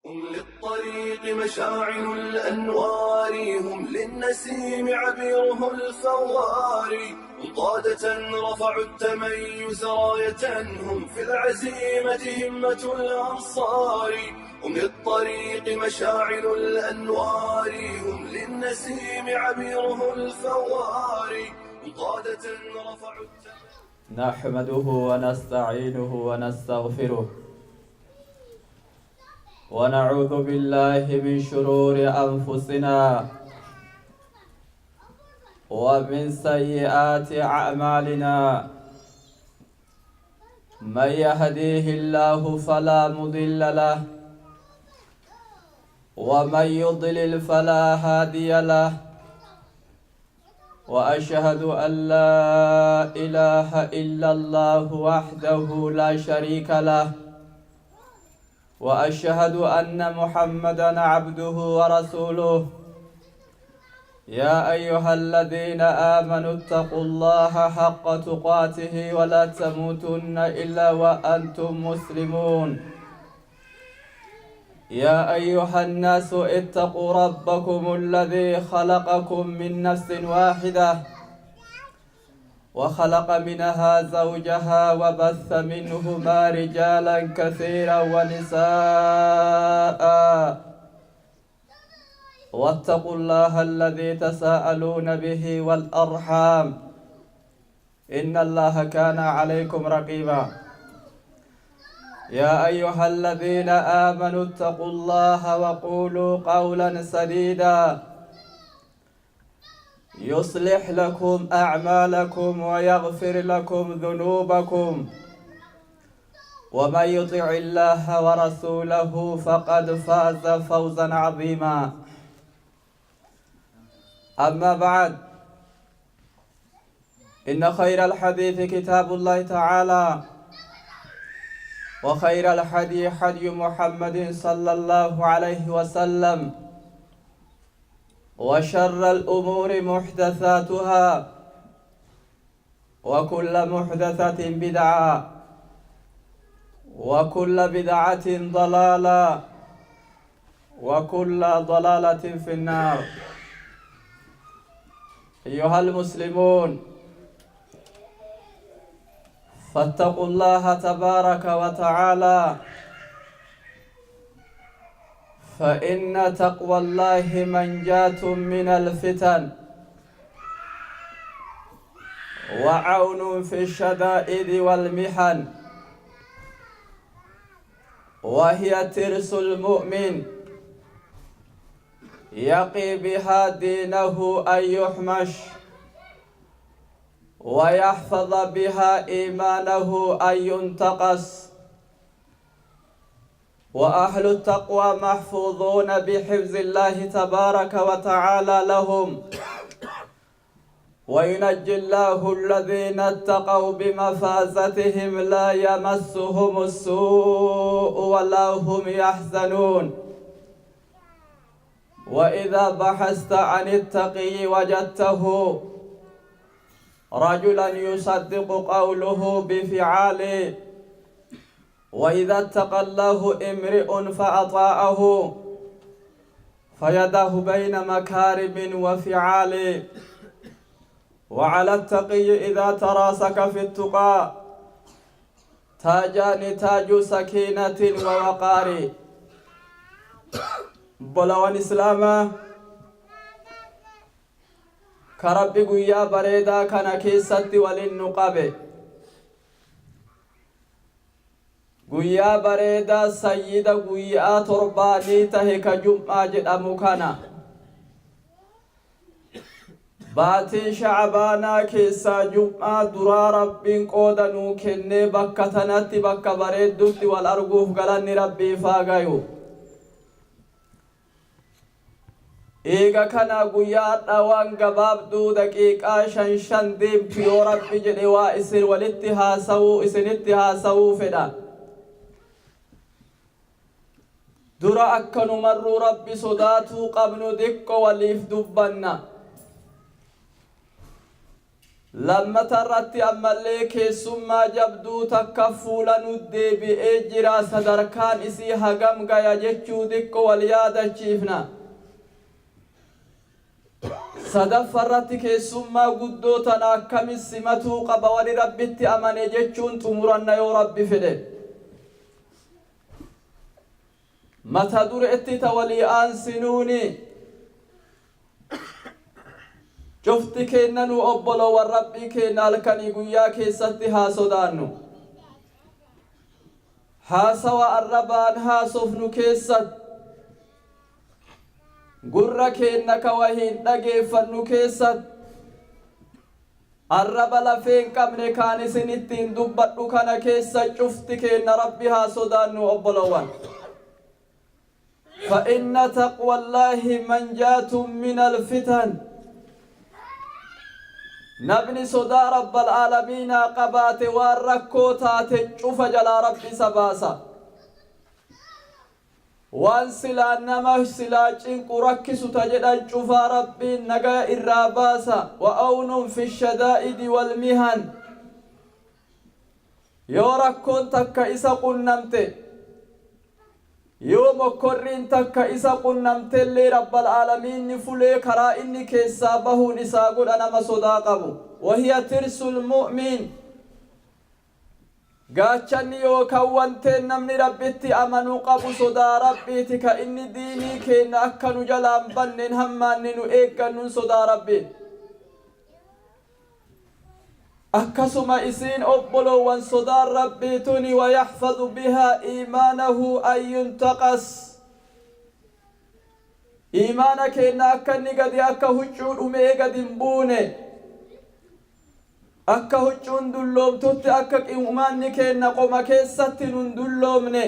هم للطريق مشاعل الأنوار، هم للنسيم عبيره الفوار، هم قادة رفعوا التميز راية، هم في العزيمة همة الأنصار. هم للطريق مشاعل الأنوار، هم للنسيم عبيره الفوار، هم قادة رفعوا التميز. نحمده ونستعينه ونستغفره ونعوذ بالله من شرور أنفسنا ومن سيئات أعمالنا. من يهديه الله فلا مضل له ومن يضلل فلا هادي له، وأشهد أن لا إله إلا الله وحده لا شريك له، وأشهد أن محمدًا عبده ورسوله. يا أيها الذين آمنوا اتقوا الله حق تقاته ولا تموتن إلا وأنتم مسلمون. يا أيها الناس اتقوا ربكم الذي خلقكم من نفس واحدة وخلق منها زوجها وبث منهما رجالا كثيرا ونساء، واتقوا الله الذي تساءلون به والأرحام إن الله كان عليكم رقيبا. يا أيها الذين آمنوا اتقوا الله وقولوا قولا سديدا يصلح لكم أعمالكم ويغفر لكم ذنوبكم، ومن يطع الله ورسوله فقد فاز فوزا عظيما. أما بعد، إن خير الحديث كتاب الله تعالى، وخير الحديث حدي محمد صلى الله عليه وسلم، وشر الأمور محدثاتها، وكل محدثة بدعة، وكل بدعة ضلالة، وكل ضلالة في النار. أيها المسلمون، فاتقوا الله تبارك وتعالى، فإن تقوى الله منجاة من الفتن وعون في الشدائد والمحن، وهي ترس المؤمن يقي بها دينه أن يحمش، ويحفظ بها إيمانه أن ينتقص. وأهل التقوى محفوظون بحفظ الله تبارك وتعالى لهم، وينجي الله الذين اتقوا بمفازتهم لا يمسهم السوء ولا هم يحزنون. وإذا بحثت عن التقي وجدته رجلا يصدق قوله بفعاله، وإذا اتقى الله امرئ فأطاعه فيده بين مكارم وفعال. وعلى التقي إذا تراسك في التقى تاجان تاج سكينة ووقار. بلوان إسلاما كربي قويا بريدا كان كيست وللنقابة قويا بريدا سيدا قويا ترباني تهك جمعة جدامو كان باتي شعبانا كيسا جمعة درا ربين قودنو كني بكتنات بك بريد دوت والأرقوف قلن ربي فاقايو. إيغا كان قويا دوان قبابدو دقيقة شن ديم بيو ربي جدوا إسر والاتهاسو فدا درا أكنو مرو ربي صداتو قبنو دكو وليف دبنا. لما ترت أماليك ثم جبدو تكفولا ندي بإجرا صدركان إسي هقم قيا جتشو ديكو واليادة تشيفنا صدفرتك ثم قدو تناكم السمتو قبوالي ربت أماني جتشون تمرنا يا ربي فده متى درئتي تولي آنسنوني شفتي كينا نو أبلو والربي كينا لكني قويا كيستي ها صدانو ها سوا الربان ها صفنو كيست قرر كينا كوهين نقيفنو كيست الرب لفين كمني كاني سنتين دبتو كان كيست شفتي كينا ربي ها صدانو أبلوان فإن تقوى الله منجاة من الفتن نبني صدا رب العالمين قبات والركوتات شوف جلا ربي سباسا وان سلا نمش سلا جنك ركس تجد شوف ربي نجا الراباسا وأون في الشدائد والمهن يوركون تك إسا قنمت يوم كورين تك إسا قنمت اللي رب العالمين نفلي كرا إني كيسابه نساقود أنا ما صداقه وهي ترس المؤمن قاتشني يوكوانتين نمني ربيتي أمنو قبو صدا ربيتك إني ديني كين أكنو جلام بنن همانين إيقنن صدا ربي أكسما إسين أبلو وان صدار ربيتني ويحفظ بها إيمانه أن ينتقص إيمانك إن أكني قد أكهجون أمي قد مبوني أكهجون دلوم توتي أكك إيمانك إن قومك ستن دلومني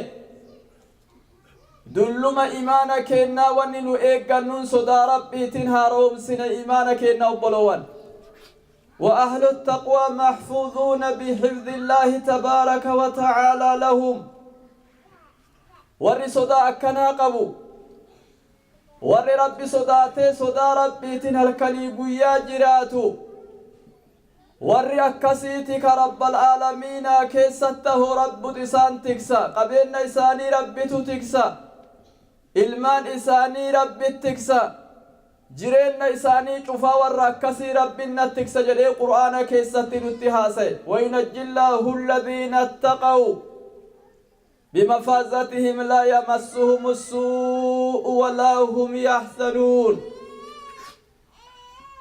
دلوم إيمانك إن وننو إيقنن صدار ربيتن هاروم سن إيمانك إن أبلوان وأهل التقوى محفوظون بحفظ الله تبارك وتعالى لهم ور صدا أكنا قبو ور ربي صداتي صدا ربي تنهلكني قويا جراتو ور أكسيتك رب العالمين كيسته رب إسان تكسا قبلنا إساني ربي تكسا إلمان إساني ربي تكسا جرينا إساني شوفا والركسي ربنا تكسجل القرآن كيستي نتهاسي وينجي الله الذين اتقوا بمفازتهم لا يمسهم السوء ولا هم يحزنون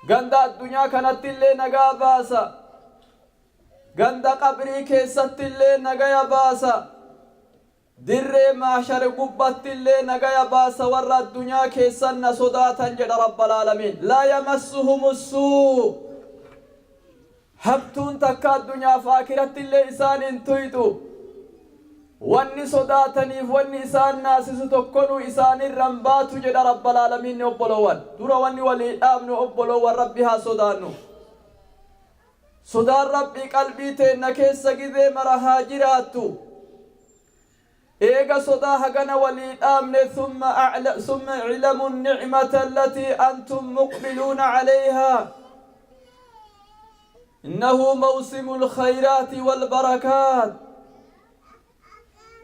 غند الدنيا كانت اللي نغا باسا غند قبري كيستي اللي نغا باسا درّي معشر قبّت اللي نجايا باس ورّا الدنيا كيسن صداتا جد رب العالمين لا يمسهم السوء هبتون تكا الدنيا فاكرت اللي إسان انتويتو واني صداتني واني إسان ناسس تكونوا إسان الرنبات جد رب العالمين أبلوان دورا واني ولي آمن أبلوان ربها صدانو صدار ربي قلبي تنكيس قذي مرها جراتو إيجا صدا هجنا ولي آمن ثم علموا النعمة التي أنتم مقبلون عليها إنه موسم الخيرات والبركات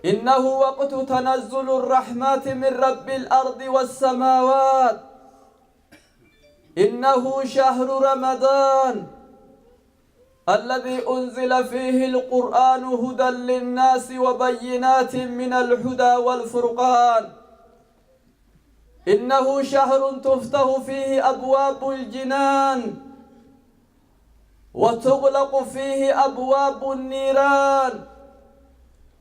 إنه وقت تنزل الرحمات من رب الأرض والسماوات إنه شهر رمضان الذي أنزل فيه القرآن هدى للناس وبينات من الهدى والفرقان إنه شهر تفتح فيه أبواب الجنان وتغلق فيه أبواب النيران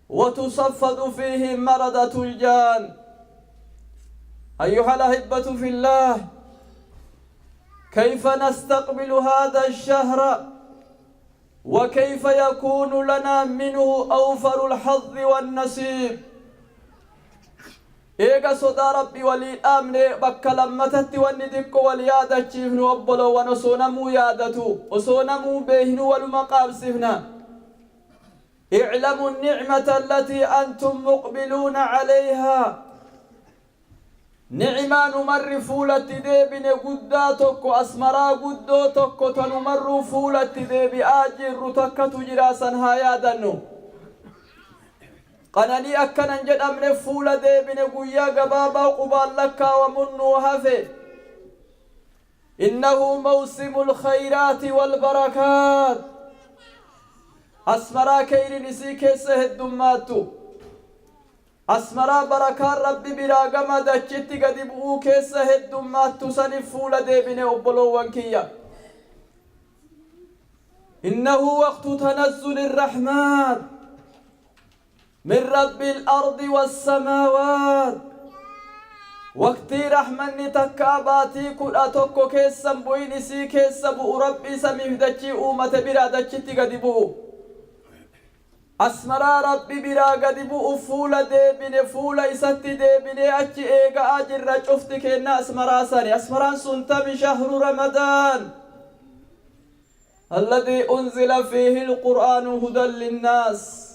وتصفد فيه مردة الجان أيها الأحبة في الله كيف نستقبل هذا الشهر وكيف يكون لنا منه أوفر الحظ والنصيب إيجا صدا ربي ولي الأمن بكا لما تتواني ديكو واليادة جيفنو أبولو ونصونمو يادتو وصونمو بيهنو والمقاب سفنا اعلموا النعمة التي أنتم مقبلون عليها نعمان مر فولت ديبن قدا توكو أسمرا قدو توكو تنمر فولت ديبي آجر تكا تجراسا هايادنو قناني أكنا نجد أمن فول ديبن قويا قبابا قبال لكا ومنو هفي إنه موسم الخيرات والبركات أسمرا كير نسي كيسه الدماتو أسمرا بركات ربي براغم دجت قدبو كيسه الدماتو سنفول ديبن أبلو وانكيا إنه وقت تنزل الرحمن من رب الأرض والسماوات وقت رحمن تكاباتي كل أتوكو كيسم بوين سي كيسم ربي سميف دجي أمة برا دجتي قدبو أسمرا ربي برا قدبو فول ديبن فول إسات ديبن أجي إيغا أجر رجفتك إن أسمرا ساني أسمرا سنتم شهر رمضان الذي أنزل فيه القرآن هدى للناس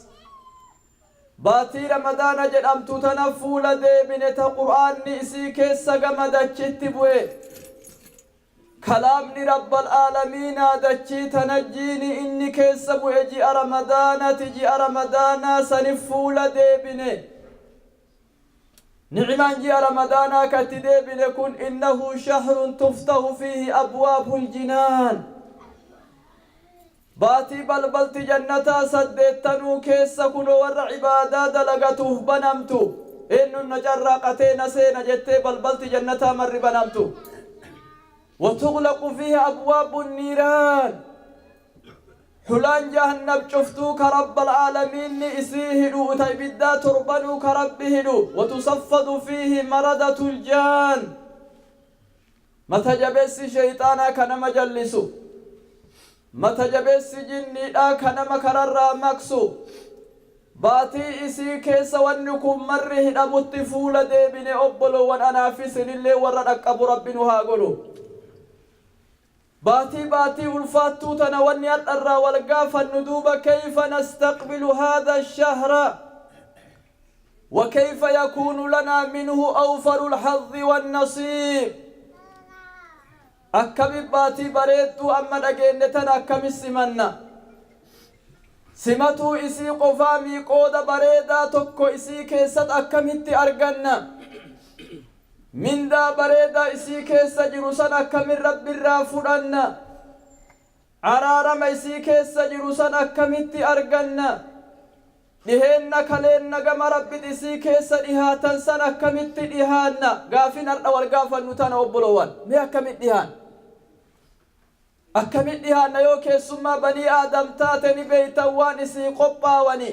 باتي رمضان جدامتو تنفول ديبن تا قرآن نئسي كيسا قمدچت بوئے كلامني رب العالمين دچي تنجيني إني كيسا بوئے جي رمضان تجي رمضان سنفول ديبن نعمان جي رمضان كت ديبن كن إنه شهر تفتح فيه أبواب الجنان باتي بلبلت جنتا سديتنو كيسا كنو ور عبادة دلغتوه بنمتو إنو نجرقتين سين جتي بلبلت جنتا مر بنمتو وتغلق فيها أبواب النيران حلان جهنم شفتو كرب العالمين إسيهدو تيبدا تربنو كربهدو وتصفد فيه مردة الجان متى جبس شيطانا كان مجلسو متى جبس جني كان مكرر مكسو باتي إسي كيس ونكم مره نمتفول ديبن أبلو وأنافس للي ورنك أبو ربنا هاقولو باتي والفاتو تنوني الأرى والقاف الندوب كيف نستقبل هذا الشهر وكيف يكون لنا منه أوفر الحظ والنصيب أكمل باتي بريدو أما نجينتنا أكمل سمنا سمتو إسي قفامي قود بريدا تكو إسي كيسد أكملت أرغنا من دا بريدا إسي كيسد جروسان أكمل رب الرافرنا عرارم إسي كيسد جروسان أكملت أرغنا لهن كلين نغم رب إسي كيسد إهاتن سن أكملت إهانا غافين الأول غافن نتان أبلوان مي أكملت إهان أكمل لها نيوكي ثم بني آدم تاتني بيتوان إسي قباواني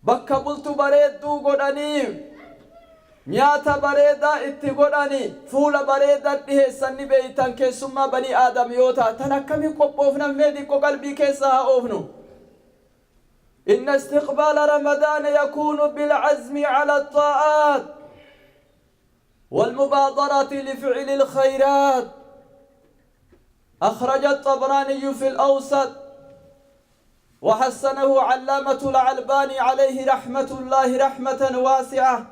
بكا بلتو بريدو قداني نياتا بريدا اتي قداني فولا بريدا اتيه سني بيتان كي ثم بني آدم يوتا تنكمي قبوفنا ميديكو قلبي كيسا أوفنو إن استقبال رمضان يكون بالعزم على الطاعات والمبادرة لفعل الخيرات أخرج الطبراني في الأوسط وحسنه علامة الألباني عليه رحمة الله رحمة واسعة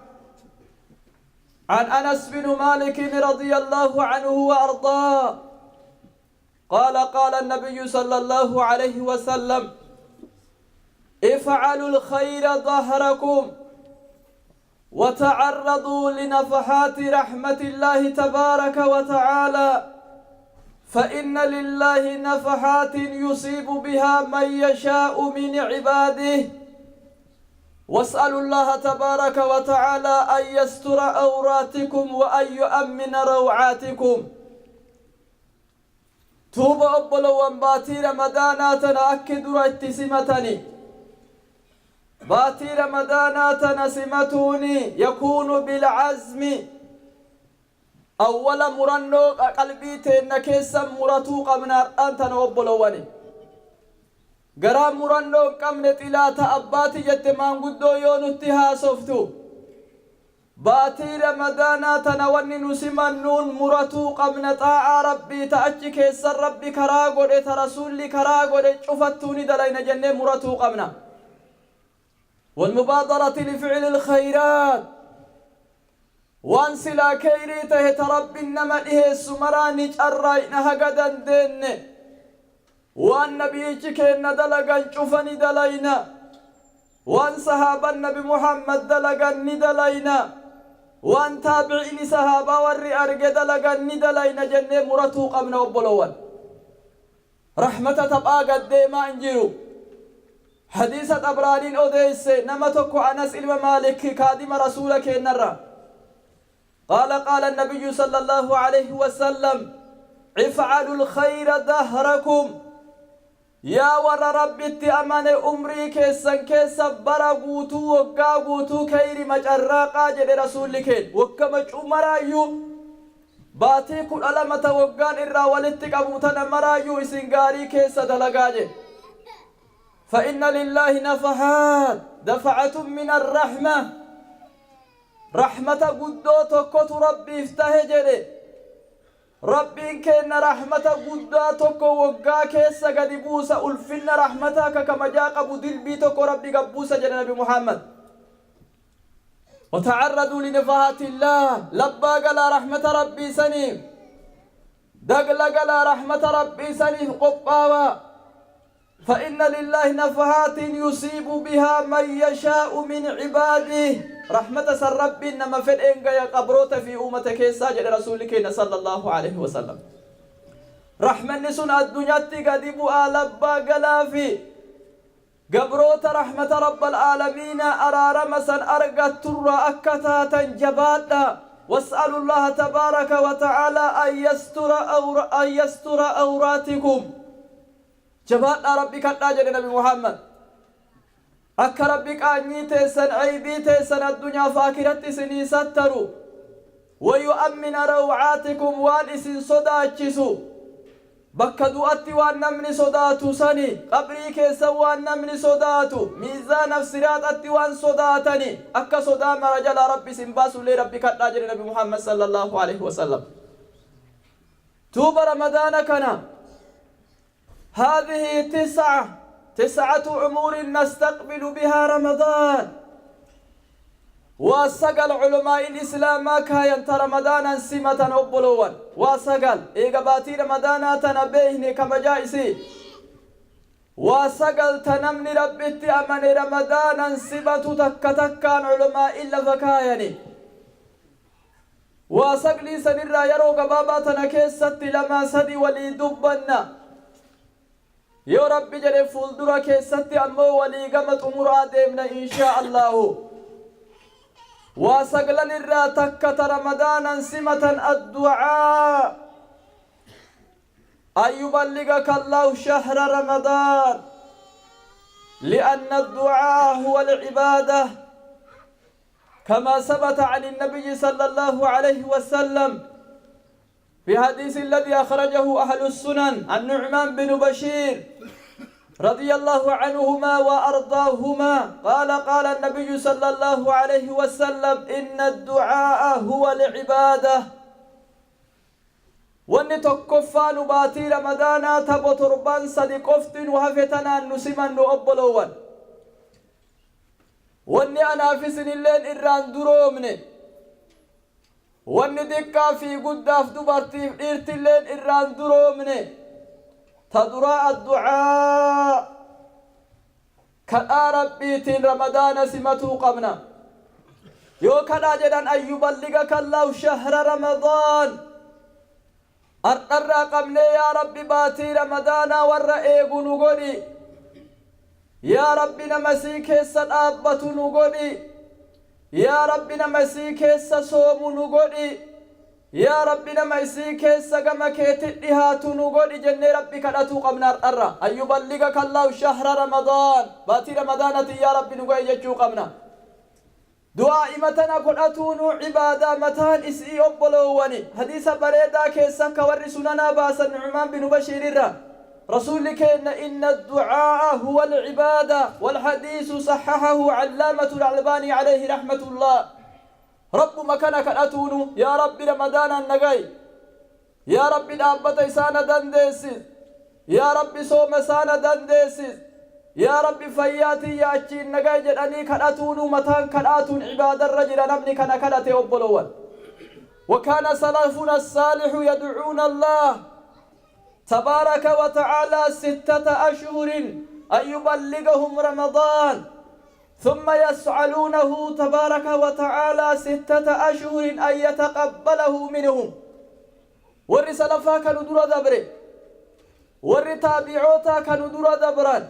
عن أنس بن مالك رضي الله عنه وأرضاه قال النبي صلى الله عليه وسلم افعلوا الخير ظهركم وتعرضوا لنفحات رحمة الله تبارك وتعالى فإن لله نفحات يصيب بها من يشاء من عباده واسألوا الله تبارك وتعالى أن يستر أوراتكم وأن يؤمن روعاتكم توب أبلو باتي رمضاناتنا أكد رأيتسمتني باتي رمضاناتنا سمتوني يكون بالعزم أولا مرنو قلبي تينا كيسا مرتو قمنا أنت نوبلواني قرام مرنو قمنا تلاتا أباتي جتمان قدو يونو اتها صفتو باتي رمضانا تنواني نسمنون مرتو قمنا طاعة ربي تأجي كيسا ربي كراغو دي ترسولي كراغو دي شفتوني دلين جنة مرتو قمنا والمبادرة لفعل الخيرات وان سلا كيري تهت رب إنما إيه سمراني جرّينا هقدن دين وان نبيك كينا دلقا شوفني دلينا وان صحابة النبي محمد دلقا ندلينا وان تابعين صحابة ورّي أرق دلقا ندلينا جنة مرتو قمنا وبلوان رحمة تبقى قد ما انجروا حديثة أبرانين أوديس نمتك أنس إلما مالك كادم رسولك النرى قال النبي صلى الله عليه وسلم افعلوا الخير دهركم يا ور ربي تأمن أمري كيسا برا قوتو وقا قوتو كيري مجراقا جل رسولك وكما مرايو باتي كل ألمة وقان إرى ولتك أبوتنا مرايو إسنقاري كيسا دلقاجي فإن لله نفحات دفعة من الرحمة رحمة قدو تكوت ربي افتهجل ربي كن رحمة قدو تكو وقا كيسا قد بوسا ألفن رحمتك كما جاق أبو دلبي تكو ربي قبوسا جل نبي محمد وتعرضوا لنفحات الله لبا قال رحمة ربي سنيف دقل قال رحمة ربي سنيف قباوا فإن لله نفحات يصيب بها من يشاء من عباده رحمة سر ربي إنما في الإنقى يقبروت في أمتك ساجد رسولك صلى الله عليه وسلم رحمة نسون الدنيا تقدبوا آلبا قلافي قبروت رحمة رب العالمين أرار مسا أرقى ترى أكتاتا جباتا واسألوا الله تبارك وتعالى أن يستر أوراتكم جبات ربك الناجر نبي محمد أك ربك أني تيسن عيبي تيسن الدنيا فاكرت سني ستروا ويؤمن روعاتكم وانسن صداتشسو بكدو أتي وان نمني صداتو سني قبري كيسا وان نمني صداتو ميزان الصراط أتي وان صداتني أك صدام رجل ربي سنباسو لي ربك الناجر نبي محمد صلى الله عليه وسلم توب رمضان كنا هذه تسعة أمور نستقبل بها رمضان وسقل علماء الإسلام ما كاين رمضانا سمة أبلوان وسقل إيقباتي رمضانا تنبيهني كما جائسي وسقل تنمني ربتي أمني رمضانا سمة تكتكان علماء إلا فكايني وسقلي سنرى يروق باباتنا كيست لما سدي ولي دبنا يا ربي جل فولدرا كيستي أمو ولي قمت أمور آدمنا إن شاء الله وسقلن الراتك رمضانا سمة الدعاء أن يبلغك الله شهر رمضان لأن الدعاء هو العبادة كما ثبت عن النبي صلى الله عليه وسلم في حديث الذي أخرجه أهل السنن عن نعمان بن بشير رضي الله عنهما وأرضاهما قال النبي صلى الله عليه وسلم إن الدعاء هو العبادة واني تكفان باتي رمضانا تبو تربان صديقفت وهفتنا نسيما نؤبلوان واني أنا في سن الليل إران درومني واني دكا في قداف دبرتي إرت الليل إران درومني تدراء الدعاء كأربيت رمضان سمته قمنا يو كان أجدا أن يبلغك الله شهر رمضان أرقر قمنا يا ربي باتي رمضان ورئيق نقولي يا ربي نمسيك السنابة نقولي يا ربي نمسيك السصوم نقولي يا ربي نمسيك السقمك تدهات نقولي جنة ربي كنتو قمنا أرى أن يبلغك الله شهر رمضان باتي رمضان يا ربي نقولي يجو قمنا دعاء متنا قرأتون عبادة متان إسئي أبلواني حديث بريدا كيسا كورسوننا باسا نعمان بن بشير رسولك إن الدعاء هو العبادة والحديث صححه علامة الألباني عليه رحمة الله رب مكانك أتون يا رب رمضان النقاي يا رب الأبت إسانا دندسيس يا رب صوم إسانا دندسيس يا رب فياتي يا أجين نقاي جدني كأتون متان كأتون عبادة الرجل نمني كان كأتي أبلوان وكان سلفنا الصالح يدعون الله تبارك وتعالى 6 أشهر أن يبلغهم رمضان ثم يسألونه تبارك وتعالى 6 أشهر أن يتقبله منهم. ور سلفا كانوا درا دبره، ور تابعوتا كانوا درا دبران،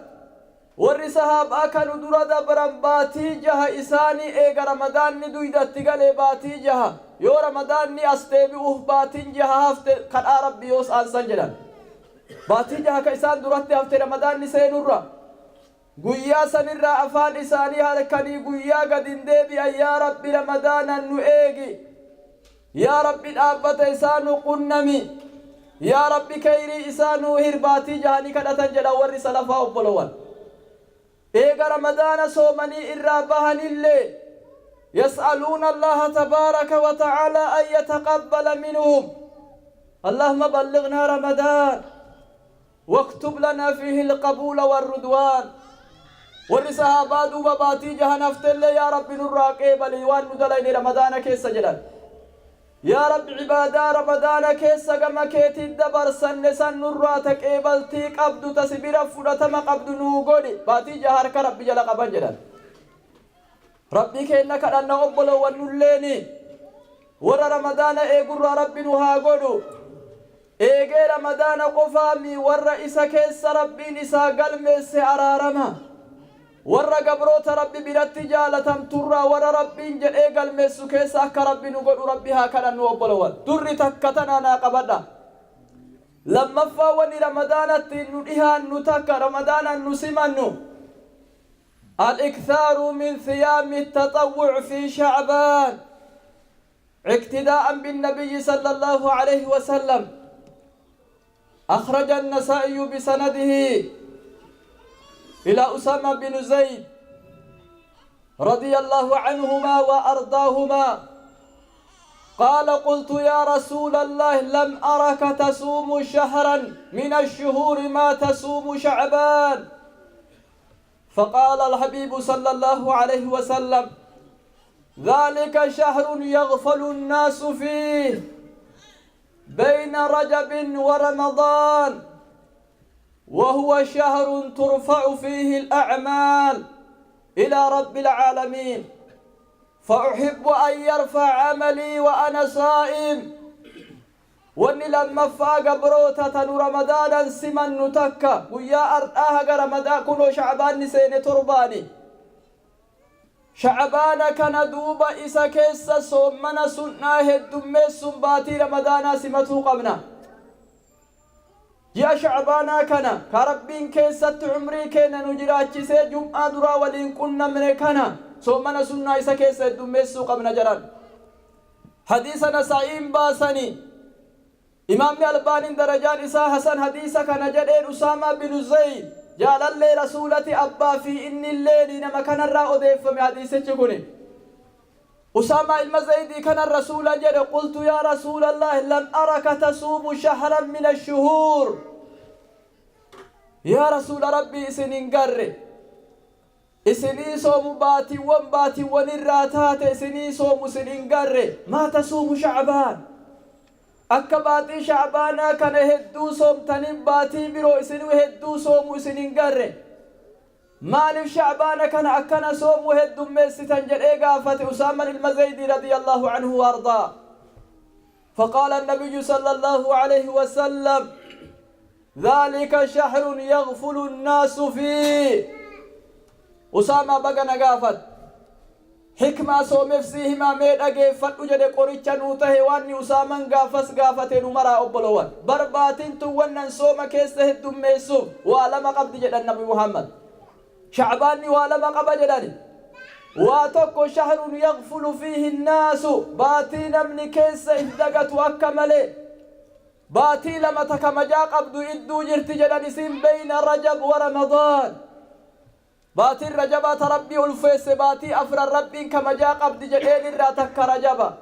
ور صحابا كانوا درا دبران. باتي جها إساني إيغا رمضان ندويدة تغالي باتي جها يو رمضان ني أستيبئوه باتي جها هفت كان ربي يوس آنسان جلال. باتي جها كإسان درات هفت رمضان نسين الرّا guyyaa sanirraa afaan isaanii halkanii guyyaa gadin deebi'an yaa rabbi ramadaanan nu eegi, yaa rabbi dhaabbata isaa nu qunnami, yaa rabbi kayrii isaa nu hirbaatii jahanii kadhatan jedhan warri salafaa obbolowan. eega ramadaana soomanii irraa bahanillee يسألون الله تبارك وتعالى أن يتقبل منهم. اللهم بلغنا رمضان واكتب لنا فيه القبول والرضوان. والرسالة دوبا باتي جهنفت الله يا رب نراقي بليوان ندلين رمضان كيس جلال. يا رب عبادة رمضان كيس كما كيتي الدبر سن نراتك إبلتيك عبد تسبير فرتم عبد نوغودي باتي جهر كرب جل قبل جلال. ربي كأنك أنا أقبل ونلني ورا رمضان إيجور ربي نهاجرو إيجي رمضان قفامي ورا إسكيس ربي نسا قلمس أرارما ورا قبروت ربي بلات جالتم ترى ورا ربي جل قلمس كيس أك ربي نقول ربي هكذا نقبل ون دري تكتنا ناقبدا لما فاوني رمضان تنوديها نتك رمضان نسمنو الإكثار من ثيام التطوع في شعبان اقتداء بالنبي صلى الله عليه وسلم. أخرج النسائي بسنده إلى أسامة بن زيد رضي الله عنهما وأرضاهما قال قلت يا رسول الله لم أرك تصوم شهرا من الشهور ما تصوم شعبان. فقال الحبيب صلى الله عليه وسلم ذلك شهر يغفل الناس فيه بين رجب ورمضان وهو شهر ترفع فيه الأعمال إلى رب العالمين فأحب أن يرفع عملي وأنا صائم. واني لما فاق بروتا تنو رمضانا سمن نتكا ويا أرآها رمضان كنو شعبان نسين ترباني شعبانا كان دوبا إسا كيسا صومنا سناه الدمي سنباتي رمضانا سمتو قبنا يا شعبانا كان كربين كيسا عمري كينا نجراجي سي جمعة درا ولين كنا من كان صومنا سناه إسا كيسا الدمي قبنا جران. حديثنا سعيم باسني إمام الباني درجان إساء حسن حديثة كان جدين أسامة بن زيد جال اللي رسولة أبا في إن الليل نما كان الرأو ديف من حديثة جكوني أسامة المزيدي كان الرسول جد قلت يا رسول الله لم أرك تصوم شهرا من الشهور. يا رسول ربي إسنين قر إسنين صوم باتي ونراتات إسنين صوم إسنين قر ما تصوم شعبان. akka baatii shacbaanaa kana hedduu soomtaniin baatii biroo isinuu hedduu soomuu isinin garre maaliif shacbaana kana akkana soomuu heddummeessitan jedhee gaafate Usaaman ilma Zaydi radiyallahu anhu wa ardaa. فقال النبي صلى الله عليه وسلم ذلك شهر يغفل الناس فيه. أسامة بقى نقافت حكمة صومف سيهما ميد أجيفت وجد قريتشا نوته واني أسامن قافس قافتين ومرا أبلوان برباتين توانن صوم كيسته الدميسو وعلم قبض جد النبي محمد شعباني وعلم قبض جدني واتوكو شهر يغفل فيه الناس باتين من كيسه إفدقت وأكمله باتي لما تكمجا قبض إدو جرت جدني سين بين رجب ورمضان باتي الرجبات ربي والفيس باتي أفر ربي كما جاء قبض جدين الراتك رجبا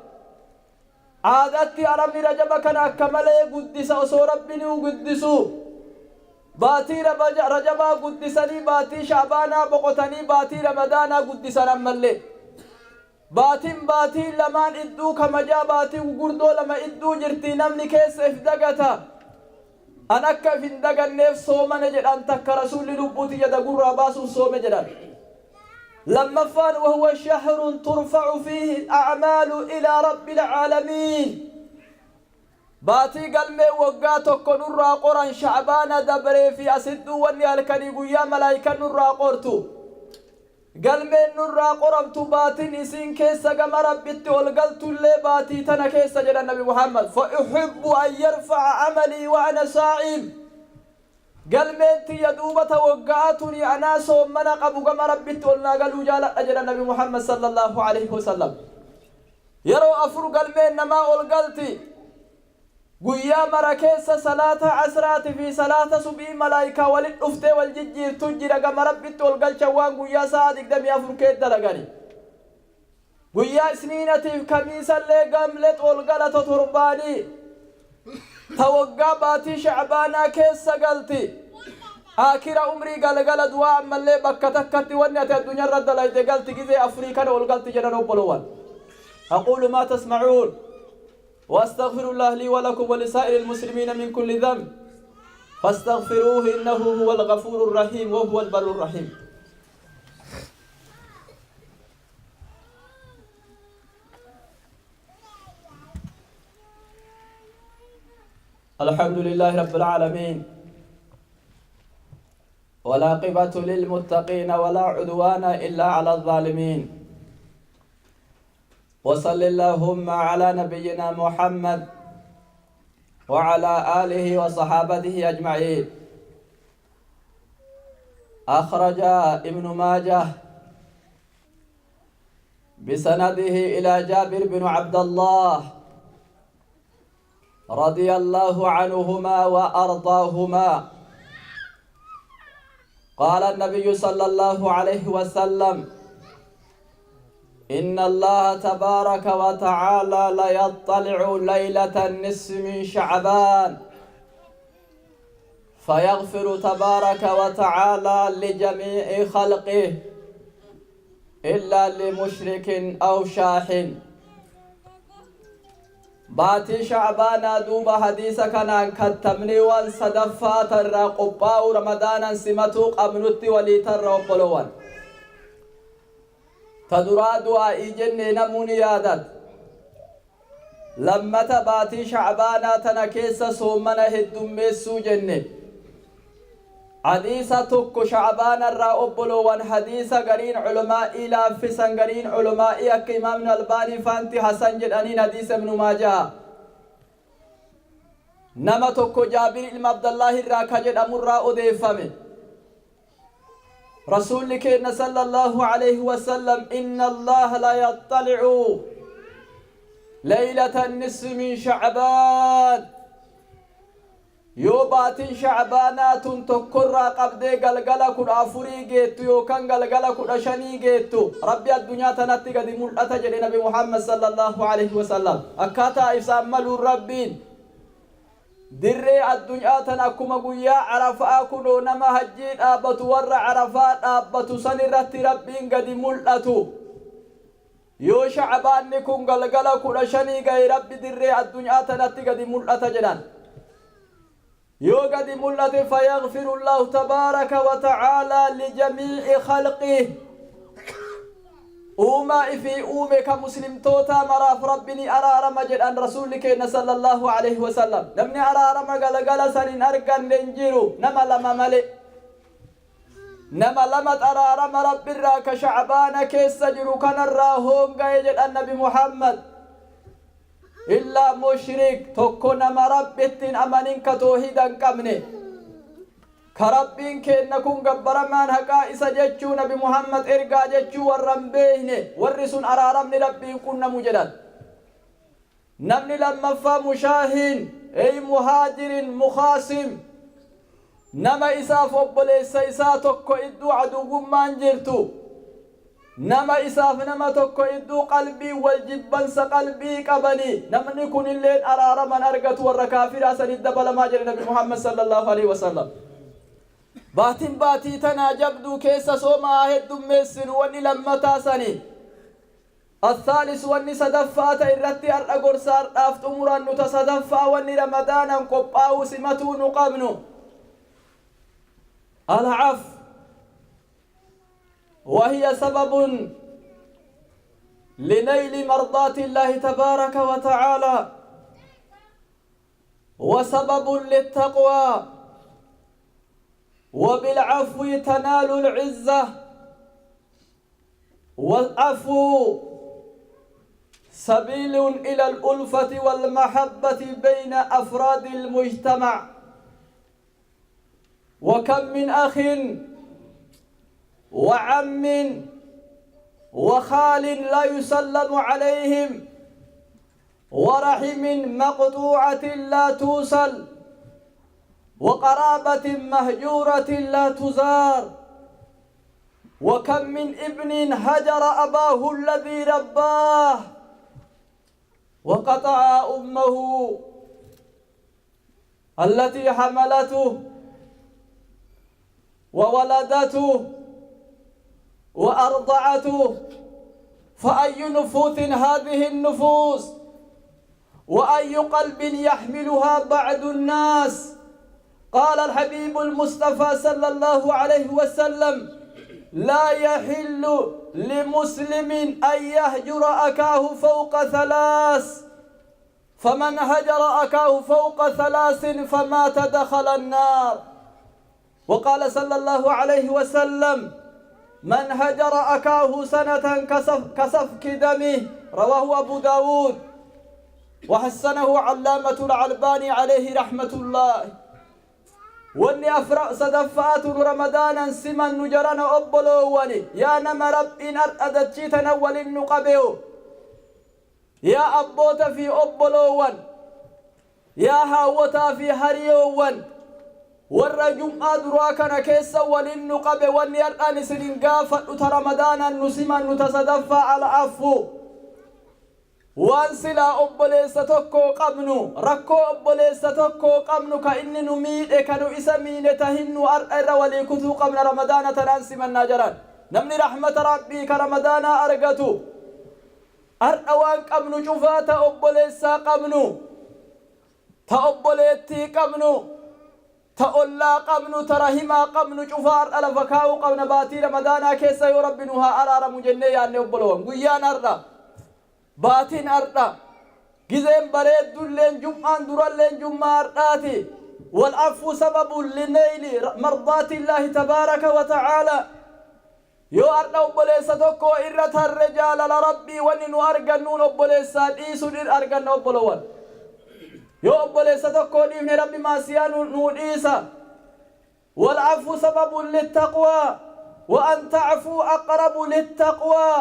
عادتي أرمي رجبا كان أكمله قدس أسو ربي قدسو باتي رجبا قدسني باتي شعبانا بقتني باتي رمضانا قدسنا ملي baatiin lamaan idduu kamajaa baatiin gurguddoo lama idduu jirti namni keessa if dagata an akka if hin daganneef soomane jedhan takka rasuulli lubbuuti jedha gurraa baasuun soome jedhan لمفان وهو شهر ترفع فيه الأعمال إلى رب العالمين باتي قلمي وقاتك نرى قران شعبان دبري في أسدو وني الكريب يا ملايكا نرى قرتو قلمي نرى قرمت باتين إسين كيسا قم ربت والقلت اللي باتي تنا كيسا جل النبي محمد فأحب أن يرفع عملي وأنا صائم قلمي يدوبة وقاتني أنا صومنا قبو قم ربت والنا قالوا جال أجل النبي محمد صلى الله عليه وسلم يروا أفر قلمي نما والقلتي قويا مركيس صلاة عسرات في صلاة سبي ملايكة والإفت والججير تجير قم ربت والقلت وان قويا صادق دم يفر كيد دلقاني قويا سنينة كميسا اللي قملت والقلت ترباني توقع باتي شعبانا كيس قلتي آخر عمري قال دواء ملي بكتكت ونيت الدنيا رد لايت قلتي كذي أفريكا والقلت جنان وبلوان أقول ما تسمعون واستغفر الله لي ولكم ولسائر المسلمين من كل ذنب فاستغفروه إنه هو الغفور الرحيم وهو البر الرحيم الحمد لله رب العالمين والعاقبة للمتقين ولا عدوان إلا على الظالمين وصل اللهم على نبينا محمد وعلى آله وصحابته أجمعين أخرج ابن ماجه بسنده إلى جابر بن عبد الله رضي الله عنهما وأرضاهما قال النبي صلى الله عليه وسلم إن الله تبارك وتعالى ليطلع ليلة النصف من شعبان فيغفر تبارك وتعالى لجميع خلقه إلا لمشرك أو شاحن باتي شعبانا دوبا حديثا كان كتمني والصدفات الرقباء رمضانا سمتو قبنتي وليتر وقلوان تدرادوا إيجني نموني يادت لما تباتي شعبانا تنكيس سومنا هدوميسو جني حديثة تكو شعبانا الرقبلوان حديثة قرين علماء إلى فسن قرين علماء أك إمامنا الباني فانتي حسن جدانين حديث ابن ماجه نما تكو جابر إلم عبد الله الراكجد أمر أديفمه رسولك صلى الله عليه وسلم إن الله لا يطلع ليلة النصف من شعبان يوباتين شعبانات تكرر قبضي قلقل كل أفري جيتو يوكان قلقل كل شني جيتو ربي الدنيا تنتي قد ملأت جل نبي محمد صلى الله عليه وسلم أكاتا إسامل الربين دري الدنيا تنكما قويا عرفاء كنو نما هجين آبتو ور عرفاء آبتو سنرت ربين قد ملأتو يو شعبان نكون قلقل كل شني قي ربي دري الدنيا تنتي قد ملأت جلان يو قد ملت فيغفر الله تبارك وتعالى لجميع خلقه أوما في أومك مسلم توتا مراف ربني أرار مجد أن رسولك صلى الله عليه وسلم نمني أرار مقال قلسا أرقن ننجرو نما لما ملئ نما لما أرار مرب الراك شعبان كيس سجرو كان الراهون قيجد النبي محمد إلا مشرك تكون مربتين أمانين كتوحيدا كمني كربين كأنكم قبر من هكا إسجدوا نبي محمد إرقا جدوا والرمبين ورسون أرارم ربين كنا مجدد نمني لما فمشاهين أي مهاجر مخاصم نما إساف وبليس إساتك إدو عدو من جرتو نما إساف نما تكو إدو قلبي والجبنس قلبي قبني نمني كن الليل أرار من أرقت والركافر أسن الدبل ما جل نبي محمد صلى الله عليه وسلم باتي تنا جبدو كيس سوما هدو ميسن وني لما تاسني الثالث واني صدفات الرتي الأقر صار أفت أمورا نتصدفا واني رمضانا قباو سمتو نقبنو العفو وهي سبب لنيل مرضات الله تبارك وتعالى وسبب للتقوى وبالعفو تنال العزة والعفو سبيل إلى الألفة والمحبة بين أفراد المجتمع وكم من أخ وعم وخال لا يسلم عليهم ورحم مقطوعة لا توصل وقرابة مهجورة لا تزار وكم من ابن هجر أباه الذي رباه وقطع أمه التي حملته وولدته وأرضعته فأي نفوس هذه النفوس وأي قلب يحملها بعد الناس قال الحبيب المصطفى صلى الله عليه وسلم لا يحل لمسلم أن يهجر أخاه فوق ثلاث فمن هجر أخاه فوق ثلاث فمات دخل النار وقال صلى الله عليه وسلم من هجر أخاه سنة كسفك دمه رواه أبو داود وحسنه علامة الألباني عليه رحمة الله واني أفرأ صدفات رمضانا سمن نجرنا أبلووني يا نما رب إن أدتشيتنا ولنقبه يا أبوت في أبلوون يا هاوتا في هريوون والرجم أدراكنا كيسا ولنقبه واني الآن سننقافة رمضانا نسمن نتصدفى على عفو وان سلا أبوليسا توكو قبنو ركو أبوليسا توكو قبنو كإني نميد كانو إسمين تهنو أرأر وليكتو قبن رمضان تنانسي من ناجران نمني رحمة ربي كرمضان أرغتو أرأوان قبنو شفات أبوليسا قبنو تأبوليتي قبنو تأولا قبنو ترهما قبنو شفار ألفكاو قبن باتي رمضان كيسا يربنوها أرار مجنة يعني أبولوان قيان أرى باتين أردا جزء بريد دلين جمعان درالين جمعة أرداتي والعفو سبب لنيل مرضات الله تبارك وتعالى يو أردا أبوليسا توكو إرتا الرجال لربي وننو أرغنون أبوليسا ديسو دير أرغن أبولوان يو أبوليسا توكو ديفن ربي ماسيانو نور إيسا والعفو سبب للتقوى وأن تعفو أقرب للتقوى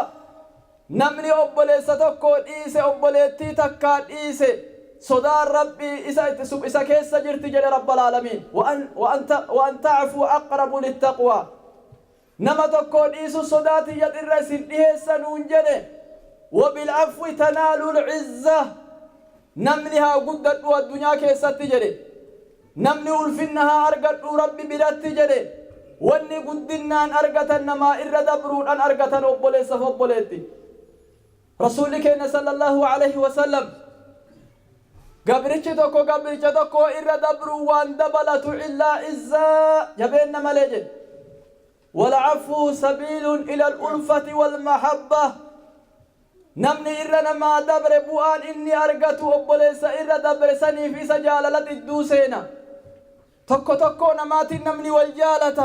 نمني أبوليسا توكو إيسي أبوليتي تكا إيسي صدار ربي إسا كيسا جرتي جل رب العالمين وأن تعفو أقرب للتقوى نما توكو إيسو صداتي يد الرسل إيسا نونجني وبالعفو تنال العزة نمنيها قدت والدنيا كيسا تجري نمني ألفنها أرقت ربي بلات تجري واني قدنان أرقتن نما إردبرون أن أرقتن أبوليسا فأبوليتي رسولك صلى الله عليه وسلم قبرتش توكو إرى دبرو وان دبلت إلا إزا جبين مليجن والعفو سبيل إلى الألفة والمحبة نمني إرى نما دبر بوان إني أرقتو أبوليس إرى دبر سني في سجالة الدوسينة توكو نماتي نمني والجالة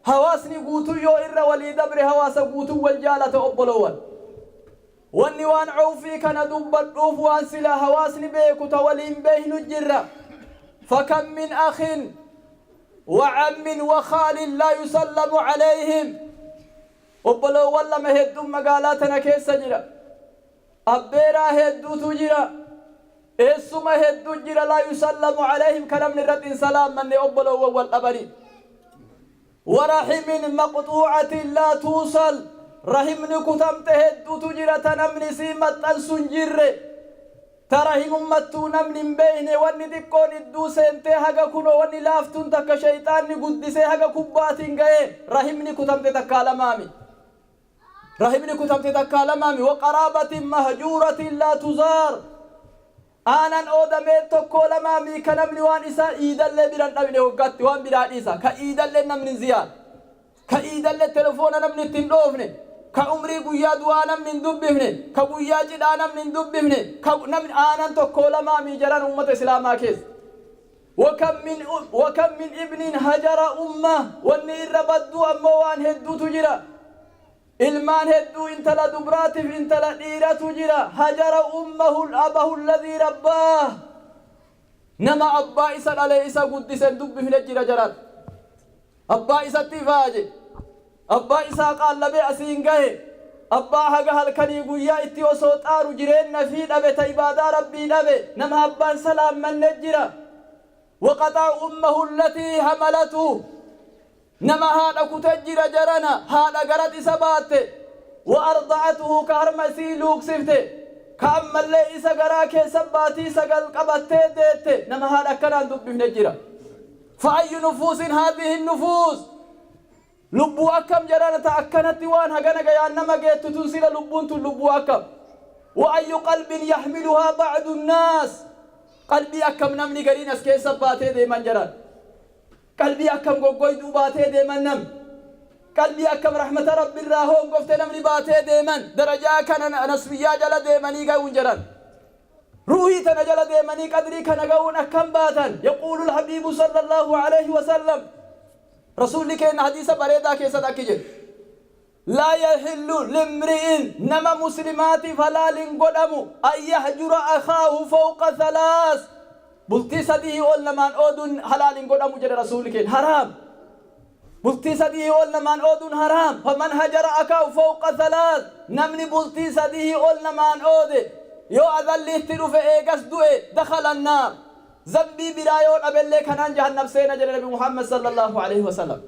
هواسني قوتو يو إرى ولي دبر هواس قوتو والجالة أبولوان واني وان عوفي كان دوبالوف وان سلا هواسني بيكو تولين بين الجرة فكم من أخ وعم وخال لا يسلم عليهم أبلو والله مهدو مقالاتنا كيس جرا أبيرا هدو تجرا إسو مهدو جرا لا يسلم عليهم كلام نرد سلام من أبلو والأبري ورحم مقطوعة لا توصل رحمني كتم تهدو تجرة نمني سيمت أنسنجر ترحم متو نمني بيني واني ديكون الدوسين تهاga كنو واني لافتون تك شيطان قدسي هاga كباتين غاي رحمني كتم تتكالمامي رحمني كتبت تكالمامي وقرابة مهجورة لا تزار أنا أودا ميتو كولمامي كنمني وان إسا إيدا اللي بران نمني وقت وان بران إسا كإيدا اللي نمني زياد كإيدا اللي تلفون نمني تندوفني كعمري قويا دوانا من دبهني كقويا جدانا من دبهني كنمني أنا تو كولمامي جران أمة إسلاما كيس وكم من ابن هجر أمه والنير بدو أموان هدو تجرى ilmaan hedduu intala dubraatiif intala dhiiratu jira hajara abahu alladhii rabbaah nama abbaa isa dhalee isa guddisen dubbifne jira jaran abbaa isatti faaje abbaa isaa qaallabee asiin gahe abbaa haga halkanii guyyaa itti osoo xaaru jireenna fi dhabe ta ibaadaa rabbii dhabe nama abbaan salaammanne jira waqaxaa ummahu allatii hamalatu نما هذا كتجر جرنا هذا قرد إسباته وأرضعته كهرمسي لوك سفته كأمل إسا قراك سباتي سقل قبته ديته نما هذا كران دب بنجرة فأي نفوس هذه النفوس لبو أكم جرنا تأكنت وان هجنا جيان نما جت تنسل لبون تلبو أكم وأي قلب يحملها بعض الناس قلبي أكم نمني قرين أسكي سباتي دي من جران قلبي أكم قوي دوباته ديمن قلبي أكم رحمة رب الراهون قفت نمني باته ديمن درجة كان نسويا جل ديمني قاون جران روحي تنجل ديمني قدري كان قاون أكم باتا يقول الحبيب صلى الله عليه وسلم رسول لك إن حديث بريدا كيسا داكي لا يحل لامرئ نما مسلمات فلا لنقدم أن يحجر أخاه فوق ثلاث بلتي سديه أولنا من أودن حلال قد مجد رسولك حرام بلتي سديه أولنا من أودن حرام فمن هجر أكاو فوق ثلاث نمني بلتي سديه أولنا من أود يو أذل اهترو في إيقاس دوئي دخل النار زنبي برايون أبلي كنان جهنم سينا جل نبي محمد صلى الله عليه وسلم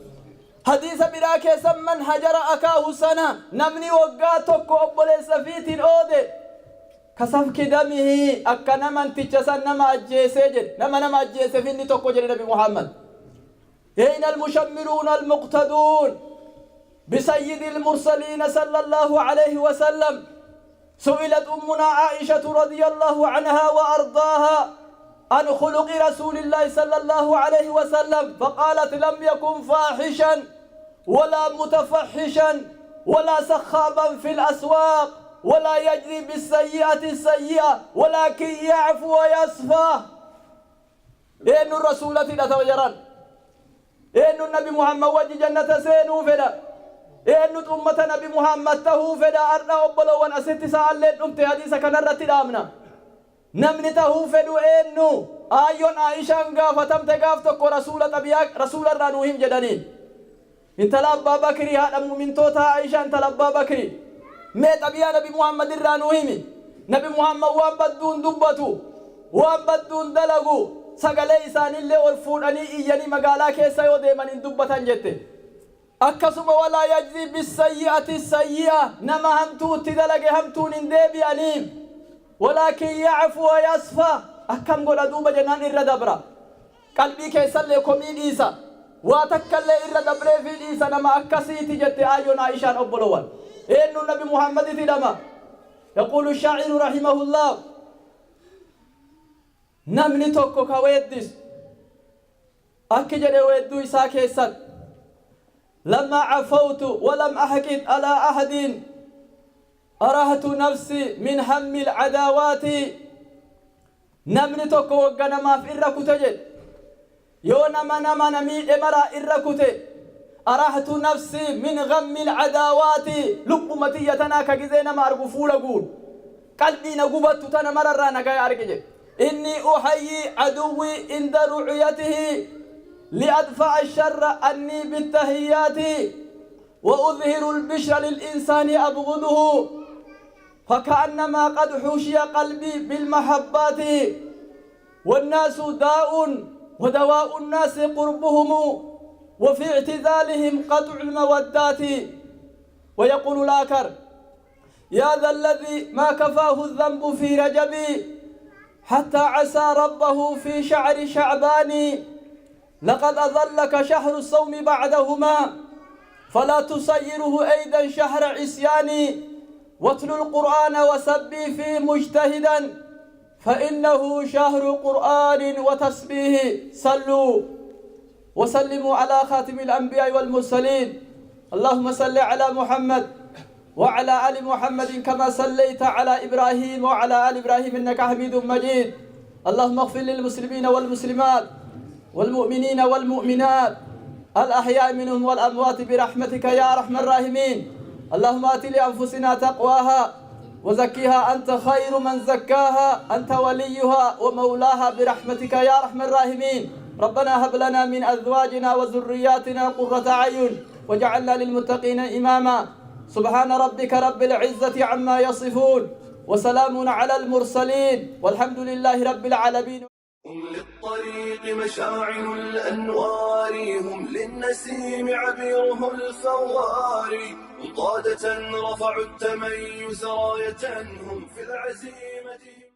حديث براك من هجر أكاو سنة نمني وقاتك أبولي سفيت أود كسفك دمه أكنا من تجسن نما أجيسجد نما أجيس فيني تقول نبي محمد أين المشمرون المقتدون بسيد المرسلين صلى الله عليه وسلم سئلت أمنا عائشة رضي الله عنها وأرضاها عن خلق رسول الله صلى الله عليه وسلم فقالت لم يكن فاحشا ولا متفحشا ولا سخابا في الأسواق ولا يجري بالسيئة السيئة ولكن يعفو ويصفى إن الرسول تتوجران إن النبي محمد وجه جنة سينو فدا إن أمة نبي محمد تهو فدا أرنا أبلو وان أسيت سألين أمتي حديثة كنرة الأمنا نمني تهو فدو إنو آيون عائشة فتم تقافتك رسول الرانوهم جدنين انت لأبا بكري هذا من توتا عائشة انت لأبا بكري ميت أبيا نبي محمد الرانوهيمي نبي محمد وان بدون دبتو وان بدون دلقو سقلي إسان اللي والفوراني إياني مقالا كيسا يودي من دبتان جته أكسب ولا يجزي بالسيئة السيئة نما همتو تدلق همتو نندبي أليم ولكن يعفو ويصفى أكم قول دوبا جنان الردبرة قلبي كيسا لكمين إيسا واتكال الردبرة في إيسا نما أكسيتي جته آيون عائشان أبلوان إن النبي محمد تدما يقول الشاعر رحمه الله نمني توكو كويدس أكجد ويدو إساكيسا لما عفوت ولم أحكد على أحد أرهت نفسي من هم العداوات نمني توكو وقنما في إركو تجد يو نما نمي إمرا إركو تجد أرهت نفسي من غم العداوات لب متيتنا كجزينا ما أرجو قول قلبي نجوبت تنا مرة نجاي أرجع إني أحيي عدوي عند رعيته لأدفع الشر عني بالتهيات وأظهر البشر للإنسان أبغضه فكأنما قد حوشي قلبي بالمحبات والناس داء ودواء الناس قربهم وفي اعتزالهم قطع المودات ويقول الآخر يا ذا الذي ما كفاه الذنب في رجبي حتى عسى ربه في شعر شعبان لقد أظلك شهر الصوم بعدهما فلا تصيره أيضا شهر عصيان واتل القرآن وسبي فيه مجتهدا فإنه شهر قرآن وتسبيه. صلوا وسلموا على خاتم الأنبياء والمرسلين. اللهم صل على محمد وعلى آل محمد كما صليت على إبراهيم وعلى آل إبراهيم إنك حميد مجيد. اللهم اغفر للمسلمين والمسلمات والمؤمنين والمؤمنات الأحياء منهم والأموات برحمتك يا أرحم الراحمين. اللهم آت لأنفسنا تقواها وزكيها أنت خير من زكاها أنت وليها ومولاها برحمتك يا أرحم الراحمين. ربنا هب لنا من أزواجنا وذرياتنا قرة أعين وجعلنا للمتقين إماما. سبحان ربك رب العزة عما يصفون وسلام على المرسلين والحمد لله رب العالمين. هم للطريق مشاعل الأنوار، هم للنسيم عبيره الفوار، هم قادة رفعوا التميز راية، هم في العزيمة